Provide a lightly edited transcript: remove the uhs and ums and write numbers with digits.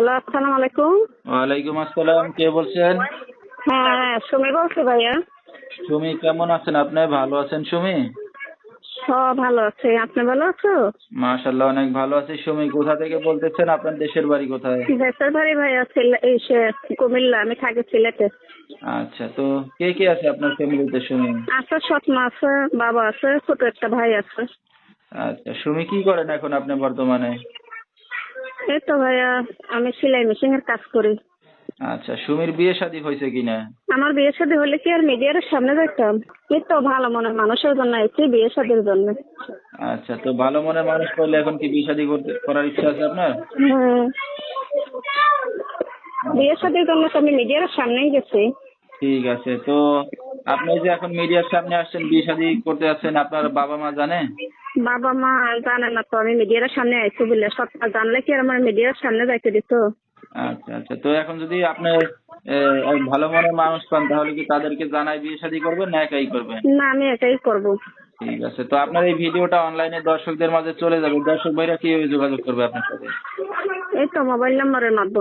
Hello, আসসালামু আলাইকুম। ওয়ালাইকুম আসসালাম। কে বলছেন? হ্যাঁ, সুমি বলছি ভাইয়া। সুমি, কেমন আছেন আপনি? ভালো আছেন সুমি? সব ভালো আছে, আপনি ভালো আছো? মাশাআল্লাহ, অনেক ভালো আছি। সুমি, কোথা থেকে বলতেছেন? আপনার দেশের বাড়ি কোথায়? দেশের বাড়ি ভাইয়া কুমিল্লা, আমি থাকি সিলেটে। আচ্ছা, তো কে কে আছে আপনার ফ্যামিলিতে সুমি? আছে, সৎমা আছে, বাবা আছে, ছোট একটা ভাই আছে। আচ্ছা, সুমি কি করেন এখন আপনি বর্তমানে? এই তো ভাইয়া, আমি সেলাই মেশিনের কাজ করি। আচ্ছা, সুমির বিয়ে শাদী হয়েছে কিনা? আমার বিয়ে শাদী হলে কি আর মিডিয়ার সামনে যাইতাম? এই তো ভালো মনের মানুষের জন্য আইছি, বিয়ে শাদীর জন্য। আচ্ছা, তো ভালো মনে মানুষ পাইলে এখন কি বিয়ে শাদী করার ইচ্ছা আছে আপনার? হুম, বিয়ে শাদীর জন্য তো আমি মিডিয়ার সামনেই গেছি। ঠিক আছে, তো আপনি যে এখন মিডিয়ার সামনে আসছেন, বিয়ে শাদী করতে যাচ্ছেন, আপনার বাবা মা জানে? বাবা মা জানে না তো আমি মিডিয়ার সামনে আইছি বলে, সবটা জানলে কি আর আমার মিডিয়ার সামনে যাইতে দিত? আচ্ছা আচ্ছা, তো এখন যদি আপনি এক ভালো মনের মানুষ পান, তাহলে কি তাদেরকে জানাই বিয়ে শাদী করবেন না একাই করবেন? না, আমি একাই করব। ঠিক আছে, তো আপনার এই ভিডিওটা অনলাইনে দর্শকদের মাঝে চলে যাবে, দর্শক ভাইরা কিভাবে যোগাযোগ করবে আপনার সাথে? এই তো মোবাইল নাম্বারের মাধ্যমে।